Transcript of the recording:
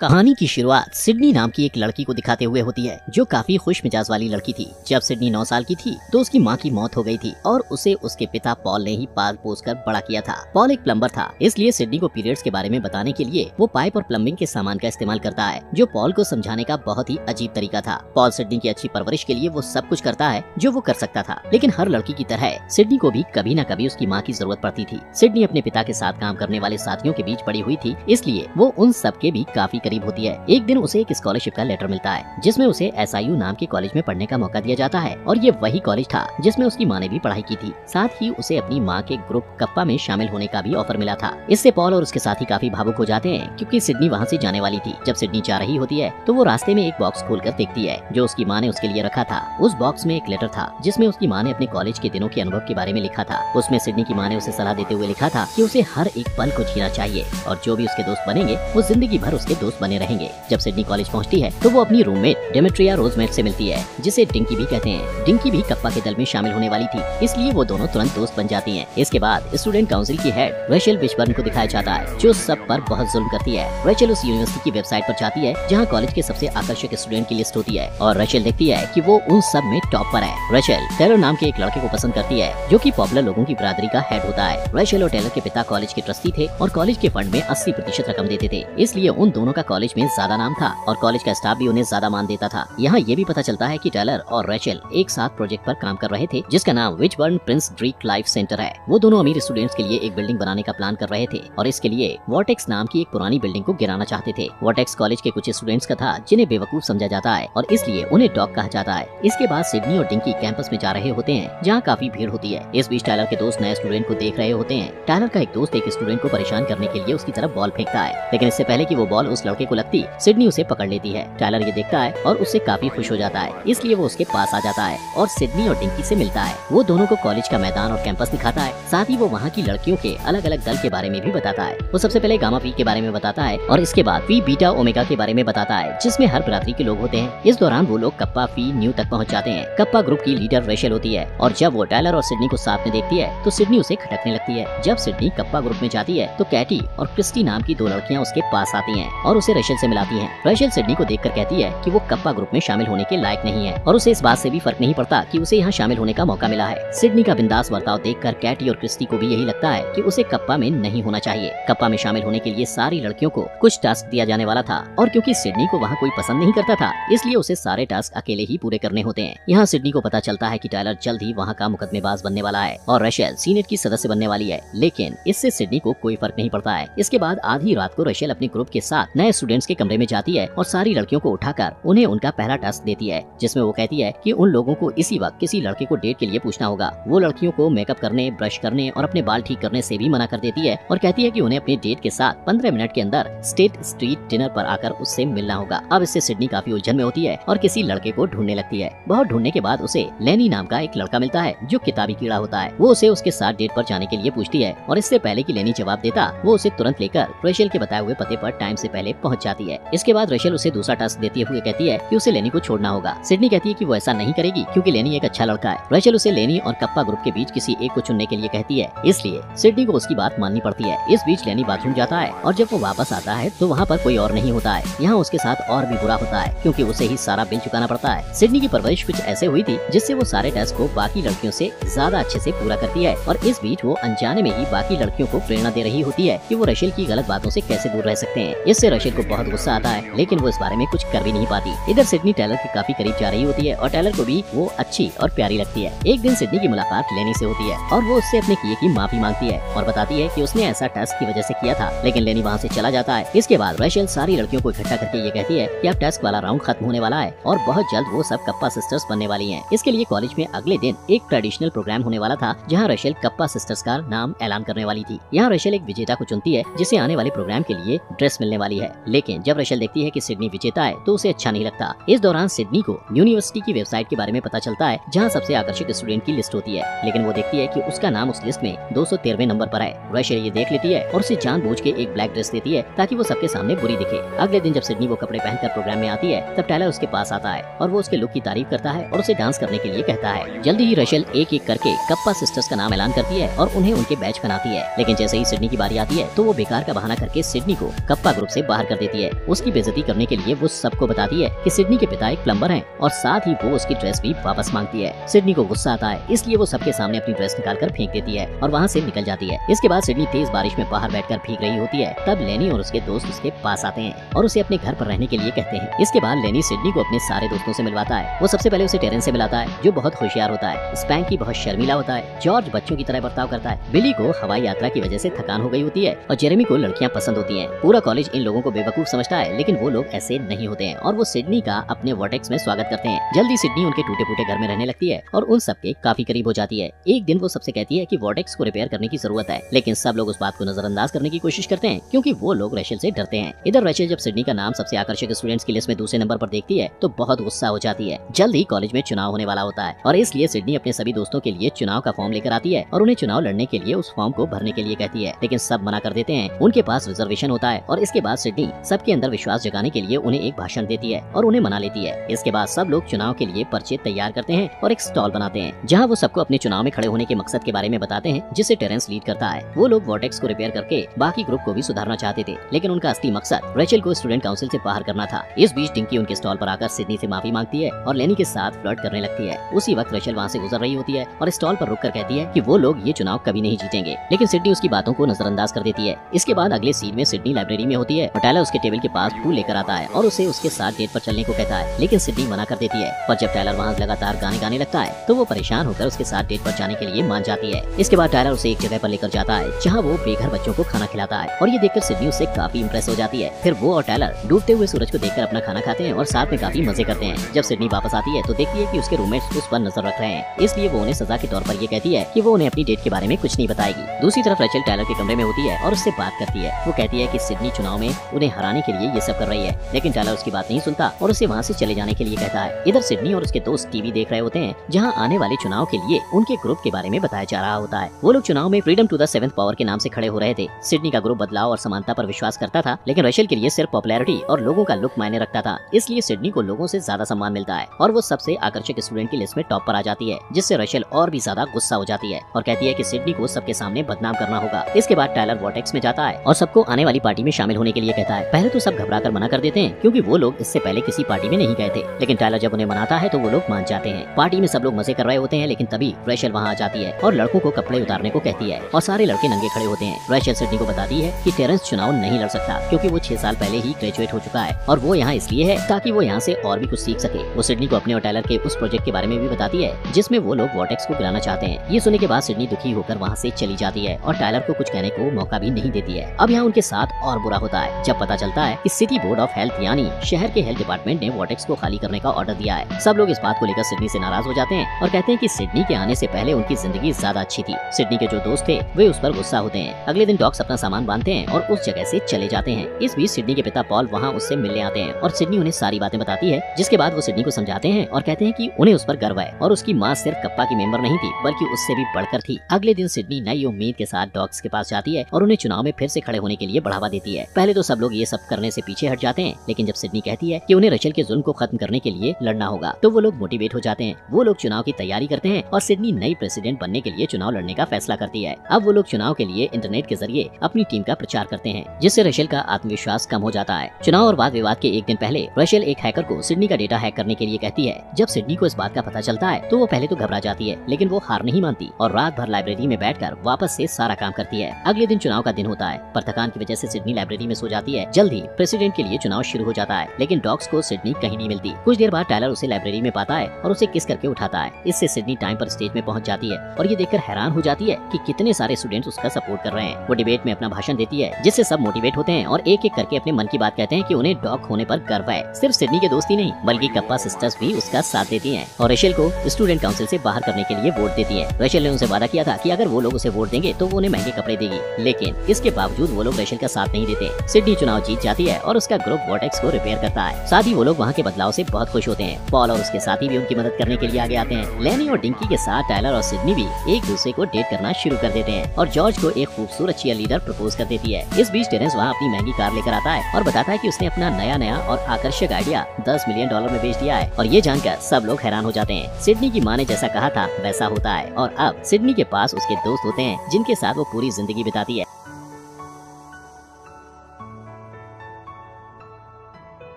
कहानी की शुरुआत सिडनी नाम की एक लड़की को दिखाते हुए होती है जो काफी खुश मिजाज वाली लड़की थी। जब सिडनी 9 साल की थी तो उसकी माँ की मौत हो गई थी और उसे उसके पिता पॉल ने ही पाल पोस कर बड़ा किया था। पॉल एक प्लम्बर था, इसलिए सिडनी को पीरियड्स के बारे में बताने के लिए वो पाइप और प्लम्बिंग के सामान का इस्तेमाल करता है, जो पॉल को समझाने का बहुत ही अजीब तरीका था। पॉल सिडनी की अच्छी परवरिश के लिए वो सब कुछ करता है जो वो कर सकता था, लेकिन हर लड़की की तरह सिडनी को भी कभी न कभी उसकी माँ की जरूरत पड़ती थी। सिडनी अपने पिता के साथ काम करने वाले साथियों के बीच पड़ी हुई थी, इसलिए वो उन सब के भी काफी करीब होती है। एक दिन उसे एक स्कॉलरशिप का लेटर मिलता है जिसमें उसे SIU नाम के कॉलेज में पढ़ने का मौका दिया जाता है और ये वही कॉलेज था जिसमें उसकी माँ ने भी पढ़ाई की थी। साथ ही उसे अपनी माँ के ग्रुप कप्पा में शामिल होने का भी ऑफर मिला था। इससे पॉल और उसके साथी काफी भावुक हो जाते हैं क्योंकि सिडनी वहाँ से जाने वाली थी। जब सिडनी जा रही होती है तो वो रास्ते में एक बॉक्स खोलकर देखती है जो उसकी माँ ने उसके लिए रखा था। उस बॉक्स में एक लेटर था जिसमें उसकी माँ ने अपने कॉलेज के दिनों के अनुभव के बारे में लिखा था। उसमें सिडनी की माँ ने उसे सलाह देते हुए लिखा था कि उसे हर एक पल को जीना चाहिए और जो भी उसके दोस्त बनेंगे वो जिंदगी भर उसके दोस्त बने रहेंगे। जब सिडनी कॉलेज पहुंचती है तो वो अपनी रूममेट डेमेट्रिया रोजमेट से मिलती है, जिसे डिंकी भी कहते हैं। डिंकी भी कप्पा के दल में शामिल होने वाली थी, इसलिए वो दोनों तुरंत दोस्त बन जाती हैं। इसके बाद स्टूडेंट काउंसिल की हेड रेचल विशबर्न को दिखाया जाता है जो सब पर बहुत जुल्म करती है। रेचल उस यूनिवर्सिटी की वेबसाइट पर जाती है जहाँ कॉलेज के सबसे आकर्षक स्टूडेंट की लिस्ट होती है और रेचल देखती है कि वो उन सब में टॉप पर है। रेचल टेलर नाम के एक लड़के को पसंद करती है जो कि पॉपुलर लोगों की बिरादरी का हेड होता है। रेचल और टेलर के पिता कॉलेज के ट्रस्टी थे और कॉलेज के फंड में 80% रकम देते थे, इसलिए उन दोनों का कॉलेज में ज्यादा नाम था और कॉलेज का स्टाफ भी उन्हें ज्यादा मान देता था। यहाँ ये भी पता चलता है कि टेलर और रेचल एक साथ प्रोजेक्ट पर काम कर रहे थे जिसका नाम विशबर्न प्रिंस ड्रीक लाइफ सेंटर है। वो दोनों अमीर स्टूडेंट्स के लिए एक बिल्डिंग बनाने का प्लान कर रहे थे और इसके लिए वॉर्टेक्स नाम की एक पुरानी बिल्डिंग को गिराना चाहते थे। वॉर्टेक्स कॉलेज के कुछ स्टूडेंट्स का था जिन्हें बेवकूफ समझा जाता है और इसलिए उन्हें डॉग कहा जाता है। इसके बाद सिडनी और डिंकी कैंपस में जा रहे होते हैं जहाँ काफी भीड़ होती है। इस बीच टायलर के दोस्त नए स्टूडेंट को देख रहे होते हैं। टायलर का एक दोस्त एक स्टूडेंट को परेशान करने के लिए उसकी तरफ बॉल फेंकता है, लेकिन इससे पहले कि वो बॉल उस लड़के को लगती सिडनी उसे पकड़ लेती है। टायलर ये देखता है और उससे काफी खुश हो जाता है, इसलिए वो उसके पास आ जाता है और सिडनी और डिंकी से मिलता है। वो दोनों को कॉलेज का मैदान और कैंपस दिखाता है, साथ ही वो वहाँ की लड़कियों के अलग अलग दल के बारे में भी बताता है। वो सबसे पहले गामा पी के बारे में बताता है और इसके बाद फी बीटा ओमेगा के बारे में बताता है जिसमें हर बिरादरी के लोग होते हैं। इस दौरान वो लोग कप्पा फी न्यू तक पहुँच जाते हैं। कप्पा ग्रुप की लीडर रेचल होती है और जब वो टायलर और सिडनी को साथ में देखती है तो सिडनी उसे खटकने लगती है। जब सिडनी कप्पा ग्रुप में जाती है तो कैटी और क्रिस्टी नाम की 2 लड़कियां उसके पास आती हैं और उसे रेचल से मिलाती हैं। रेचल सिडनी को देखकर कहती है कि वो कप्पा ग्रुप में शामिल होने के लायक नहीं है और उसे इस बात से भी फर्क नहीं पड़ता कि उसे यहाँ शामिल होने का मौका मिला है। सिडनी का बिंदास बर्ताव देखकर कैटी और क्रिस्टी को भी यही लगता है कि उसे कप्पा में नहीं होना चाहिए। कप्पा में शामिल होने के लिए सारी लड़कियों को कुछ टास्क दिया जाने वाला था और क्योंकि सिडनी को वहाँ कोई पसंद नहीं करता था इसलिए उसे सारे टास्क अकेले ही पूरे करने होते हैं। यहाँ सिडनी को पता चलता है कि टायलर जल्द ही वहाँ का मुकदमेबाज बनने वाला है और रेचल सीनेट की सदस्य बनने वाली है, लेकिन इससे सिडनी को कोई फर्क नहीं पड़ता है। इसके बाद आधी रात को रेचल अपने ग्रुप के साथ नए स्टूडेंट्स के कमरे में जाती है और सारी लड़कियों को उठाकर उन्हें उनका पहला टास्क देती है जिसमें वो कहती है कि उन लोगों को इसी वक्त किसी लड़के को डेट के लिए पूछना होगा। वो लड़कियों को मेकअप करने, ब्रश करने और अपने बाल ठीक करने से भी मना कर देती है और कहती है कि उन्हें अपने डेट के साथ 15 मिनट के अंदर स्टेट स्ट्रीट डिनर पर आकर उससे मिलना होगा। अब इससे सिडनी काफी उलझन में होती है और किसी लड़के को ढूंढने लगती है। बहुत ढूंढने के बाद उसे लेनी नाम का एक लड़का मिलता है जो किताबी कीड़ा होता है। वो उसे उसके साथ डेट पर जाने के लिए पूछती है और इससे पहले कि लेनी जवाब देता वो उसे तुरंत लेकर रेचल के बताए हुए पते पर टाइम से पहले पहुंच जाती है। इसके बाद रेचल उसे दूसरा टास्क देते हुए कहती है कि उसे लेनी को छोड़ना होगा। सिडनी कहती है कि वो ऐसा नहीं करेगी क्योंकि लेनी एक अच्छा लड़का है। रेचल उसे लेनी और कप्पा ग्रुप के बीच किसी एक को चुनने के लिए कहती है, इसलिए सिडनी को उसकी बात माननी पड़ती है। इस बीच लेनी बाथरूम जाता है और जब वो वापस आता है तो वहाँ पर कोई और नहीं होता है। यहाँ उसके साथ और भी बुरा होता है क्योंकि उसे ही सारा बिल चुकाना पड़ता है। सिडनी की परवरिश कुछ ऐसे हुई थी जिससे वो सारे टेस्ट को बाकी लड़कियों से ज्यादा अच्छे से पूरा करती है और इस बीच वो अनजाने में ही बाकी लड़कियों को प्रेरणा दे रही होती है कि वो रेचल की गलत बातों से कैसे दूर रह सकते हैं। इससे रेचल को बहुत गुस्सा आता है, लेकिन वो इस बारे में कुछ कर भी नहीं पाती। इधर सिडनी टेलर के काफी करीब जा रही होती है और टेलर को भी वो अच्छी और प्यारी लगती है। एक दिन सिडनी की मुलाकात लेनी से होती है और वो उससे अपने किए की माफी मांगती है और बताती है कि उसने ऐसा टास्क की वजह से किया था, लेकिन लेनी वहाँ से चला जाता है। इसके बाद रेचल सारी लड़कियों को इकट्ठा करके ये कहती है कि अब टास्क वाला राउंड खत्म होने वाला है और बहुत जल्द वो सब कप्पा सिस्टर्स बनने वाली हैं। इसके लिए कॉलेज में अगले दिन एक ट्रेडिशनल प्रोग्राम होने वाला था जहाँ रेचल कप्पा सिस्टर्स का नाम ऐलान करने वाली थी। यहाँ रेचल एक विजेता को चुनती है जिसे आने वाले प्रोग्राम के लिए ड्रेस मिलने वाली है, लेकिन जब रेचल देखती है कि सिडनी विजेता है तो उसे अच्छा नहीं लगता। इस दौरान सिडनी को यूनिवर्सिटी की वेबसाइट के बारे में पता चलता है जहाँ सबसे आकर्षक स्टूडेंट की लिस्ट होती है, लेकिन वो देखती है कि उसका नाम उस लिस्ट में 213वें नंबर पर है। रेचल ये देख लेती है और उसे जानबूझ के एक ब्लैक ड्रेस देती है ताकि वो सबके सामने बुरी दिखे। अगले दिन जब सिडनी वो कपड़े पहनकर प्रोग्राम में आती है तब टायलर उसके पास आता है और वो उसके लुक की तारीफ करता है और उसे डांस करने के लिए कहता है। जल्दी ही रेचल एक एक करके कप्पा सिस्टर्स का नाम ऐलान करती है और उन्हें उनके बैच बनाती है, लेकिन जैसे ही सिडनी की बारी आती है तो वो बेकार का बहाना करके सिडनी को कप्पा ग्रुप से बाहर कर देती है। उसकी बेइज्जती करने के लिए वो सबको बताती है कि सिडनी के पिता एक प्लम्बर हैं और साथ ही वो उसकी ड्रेस भी वापस मांगती है। सिडनी को गुस्सा आता है, इसलिए वो सबके सामने अपनी ड्रेस निकालकर फेंक देती है और वहाँ से निकल जाती है। इसके बाद सिडनी तेज बारिश में बाहर बैठकर भीग रही होती है। तब लेनी और उसके दोस्त उसके पास आते हैं और उसे अपने घर पर रहने के लिए कहते हैं। इसके बाद लेनी सिडनी को अपने सारे दोस्तों से मिलवाता है। वो सबसे पहले उसे टेरेंस से मिलाता है, जो बहुत होशियार होता है। स्पैंकी बहुत शर्मीला होता है। जॉर्ज बच्चों की तरह बर्ताव करता है। बिली को हवाई यात्रा की वजह से थकान हो गई होती है और जेरेमी को लड़कियां पसंद होती हैं। पूरा कॉलेज इन लोगों को बेवकूफ समझता है, लेकिन वो लोग ऐसे नहीं होते हैं और वो सिडनी का अपने वॉर्टेक्स में स्वागत करते हैं। जल्दी सिडनी उनके टूटे फूटे घर में रहने लगती है और उन सबके काफी करीब हो जाती है। एक दिन वो सबसे कहती है कि वॉर्टेक्स को रिपेयर करने की जरूरत है, लेकिन सब लोग उस बात को नजरअंदाज करने की कोशिश करते हैं क्योंकि वो लोग रेचल से डरते हैं। इधर रेचल जब सिडनी का नाम सबसे आकर्षक स्टूडेंट्स की लिस्ट में दूसरे नंबर पर देखती है तो बहुत गुस्सा हो जाती है। जल्द ही कॉलेज में चुनाव होने वाला होता है और इसलिए सिडनी अपने सभी दोस्तों के लिए चुनाव का फॉर्म लेकर आती है और उन्हें चुनाव लड़ने के लिए उस फॉर्म को भरने के लिए कहती है, लेकिन सब मना कर देते हैं। उनके पास रिजर्वेशन होता है और इसके बाद सिडनी सबके अंदर विश्वास जगाने के लिए उन्हें एक भाषण देती है और उन्हें मना लेती है। इसके बाद सब लोग चुनाव के लिए पर्चे तैयार करते हैं और एक स्टॉल बनाते हैं जहाँ वो सबको अपने चुनाव में खड़े होने के मकसद के बारे में बताते हैं, जिसे टेरेंस लीड करता है। वो लोग वॉर्टेक्स को रिपेयर करके बाकी ग्रुप को भी सुधारना चाहते थे, लेकिन उनका असली मकसद रेचल को स्टूडेंट काउंसिल से बाहर करना था। इस बीच डिंकी उनके स्टॉल पर आकर सिडनी से माफी मांगती है और लेनी के साथ फ्लर्ट करने लगती है। उसी वक्त रेचल वहाँ से गुजर रही होती है और स्टॉल पर रुककर कहती है कि वो लोग ये चुनाव कभी नहीं जीतेंगे, लेकिन सिडनी उसकी बातों को नजरअंदाज कर देती है। इसके बाद अगले सीन में सिडनी लाइब्रेरी में होती है और टायलर उसके टेबल के पास फूल लेकर आता है और उसे उसके साथ डेट पर चलने को कहता है, लेकिन सिडनी मना कर देती है। और जब टायलर वहाँ लगातार गाने गाने लगता है तो वो परेशान होकर उसके साथ डेट पर जाने के लिए मान जाती है। इसके बाद टायलर उसे एक जगह पर लेकर जाता है जहाँ वो बेघर बच्चों को खाना खिलाता है और ये देखकर सिडनी उससे काफी इम्प्रेस हो जाती है। फिर वो और टायलर डूबते हुए सूरज को देखकर अपना खाना खाते हैं और साथ में काफी मजे करते हैं। जब सिडनी वापस आती है तो देखती है कि उसके रूममेट्स उस पर नजर रख रहे हैं, इसलिए वो उन्हें सजा के तौर पर ये कहती है कि वो उन्हें अपनी डेट के बारे में कुछ नहीं बताएगी। दूसरी तरफ रेचल टायलर के कमरे में होती है और उससे बात करती है। वो कहती है कि सिडनी चुनाव में उन्हें हराने के लिए ये सब कर रही है, लेकिन टायलर उसकी बात नहीं सुनता और उसे वहाँ से चले जाने के लिए कहता है। इधर सिडनी और उसके दोस्त टीवी देख रहे होते हैं जहाँ आने वाले चुनाव के लिए उनके ग्रुप के बारे में बताया जा रहा होता है। वो लोग चुनाव में freedom to the seventh power के नाम से खड़े हो रहे थे। सिडनी का ग्रुप बदलाव और समानता पर विश्वास करता था, लेकिन रेचल के लिए सिर्फ पॉपुलैरिटी और लोगों का लुक मायने रखता था। इसलिए सिडनी को लोगों से ज्यादा सम्मान मिलता है और वो सबसे आकर्षक स्टूडेंट की लिस्ट में टॉप पर आ जाती है, जिससे रेचल और भी ज्यादा गुस्सा हो जाती है और कहती है कि सिडनी को सबके सामने बदनाम करना होगा। इसके बाद टायलर वॉर्टेक्स में जाता है और सबको आने वाली पार्टी में शामिल होने के लिए कहता है। पहले तो सब घबरा कर मना कर देते हैं क्योंकि वो लोग इससे पहले किसी पार्टी में नहीं गए थे, लेकिन टायलर जब उन्हें मनाता है तो वो लोग मान जाते हैं। पार्टी में सब लोग मजे कर रहे होते हैं, लेकिन तभी रेचल वहाँ आ जाती है और लड़कों को कपड़े उतारने को कहती है और सारे लड़के नंगे खड़े होते हैं। रेचल सिडनी को बताती है कि टेरेंस चुनाव नहीं लड़ सकता क्योंकि वो 6 साल पहले ही ग्रेजुएट हो चुका है और वो यहाँ इसलिए है ताकि वो यहाँ से और भी कुछ सीख सके। वो सिडनी को अपने और टायलर के उस प्रोजेक्ट के बारे में भी बताती है जिसमें वो लोग वॉर्टेक्स को गिराना चाहते हैं। ये सुनने के बाद सिडनी दुखी होकर वहाँ से चली जाती है और टायलर को कुछ कहने को मौका भी नहीं देती है। अब यहाँ उनके साथ और बुरा होता है जब पता चलता है कि सिटी बोर्ड ऑफ हेल्थ यानी शहर के हेल्थ डिपार्टमेंट ने वॉर्टेक्स को खाली करने का ऑर्डर दिया है। सब लोग इस बात को लेकर सिडनी से नाराज हो जाते हैं और कहते हैं कि सिडनी के आने से पहले उनकी जिंदगी ज्यादा अच्छी थी। सिडनी के जो दोस्त थे वे उस पर गुस्सा होते हैं। अगले दिन डॉक्स अपना सामान बांधते हैं और उस जगह से चले जाते हैं। इस बीच सिडनी के पिता पॉल वहाँ उससे मिलने आते हैं और सिडनी उन्हें सारी बातें बताती है, जिसके बाद वो सिडनी को समझाते हैं और कहते हैं कि उन्हें उस पर गर्व है और उसकी माँ सिर्फ कप्पा की मेंबर नहीं थी बल्कि उससे भी बढ़कर थी। अगले दिन सिडनी नई उम्मीद के साथ डॉग्स के पास जाती है और उन्हें चुनाव में फिर से खड़े होने के लिए बढ़ावा देती है। पहले तो सब लोग ये सब करने से पीछे हट जाते हैं, लेकिन जब सिडनी कहती है कि उन्हें रेचल के जुल्म को खत्म करने के लिए लड़ना होगा तो वो लोग मोटिवेट हो जाते हैं। वो लोग चुनाव की तैयारी करते हैं और सिडनी नई प्रेसिडेंट बनने के लिए चुनाव लड़ने का फैसला करती है। अब वो लोग चुनाव के लिए इंटरनेट के जरिए अपनी टीम का प्रचार करते हैं, जिससे रेचल का आत्मविश्वास कम हो जाता है। चुनाव और वाद विवाद के एक दिन पहले रेचल एक हैकर को सिडनी का डेटा हैक करने के लिए कहती है। जब सिडनी को इस बात का पता चलता है तो वो पहले तो घबरा जाती है, लेकिन वो हार नहीं मानती और रात भर लाइब्रेरी में बैठकर वापस से सारा काम करती है। अगले दिन चुनाव का दिन होता है, पर थकान की वजह से सिडनी लाइब्रेरी में सो जाती है। जल्द ही प्रेसिडेंट के लिए चुनाव शुरू हो जाता है, लेकिन डॉग्स को सिडनी कहीं नहीं मिलती। कुछ देर बाद टायलर उसे लाइब्रेरी में पाता है और उसे किस करके उठाता है। इससे सिडनी टाइम पर स्टेज में पहुंच जाती है और ये देखकर हैरान हो जाती है कि कितने सारे स्टूडेंट्स उसका सपोर्ट कर रहे हैं। वो डिबेट में अपना भाषण देती है, जिससे सब मोटिवेट होते हैं और एक एक करके अपने मन की बात कहते हैं कि उन्हें डॉग होने पर गर्व है। सिर्फ सिडनी के दोस्त ही नहीं बल्कि कप्पा सिस्टर्स भी उसका साथ देती हैं और रेचल को स्टूडेंट काउंसिल से बाहर करने के लिए वोट देती है। रेचल ने उनसे वादा किया था कि अगर वो लोग उसे वोट देंगे तो वो उन्हें महंगे कपड़े देगी, लेकिन इसके बावजूद वो लोग रेचल का साथ नहीं देते। सिडनी चुनाव जीत जाती है और उसका ग्रुप वॉर्टेक्स को रिपेयर करता है। साथ ही वो लोग वहाँ के बदलाव से बहुत खुश होते हैं। पॉल और उसके साथी भी उनकी मदद करने के लिए आगे आते हैं। लेनी और डिंकी के साथ टायलर और सिडनी भी एक दूसरे को डेट करना शुरू कर देते हैं और जॉर्ज को एक खूबसूरत चीयर लीडर प्रपोज कर देती है। इस बीच टेरेंस वहाँ अपनी महंगी कार लेकर आता है और बताता है कि उसने अपना नया और आकर्षक आइडिया $10 मिलियन में बेच दिया है और ये जानकर सब लोग हैरान हो जाते हैं। सिडनी की माँ ने जैसा कहा था वैसा होता है और अब सिडनी के पास उसके दोस्त होते हैं जिनके साथ वो पूरी जिंदगी बिताती है।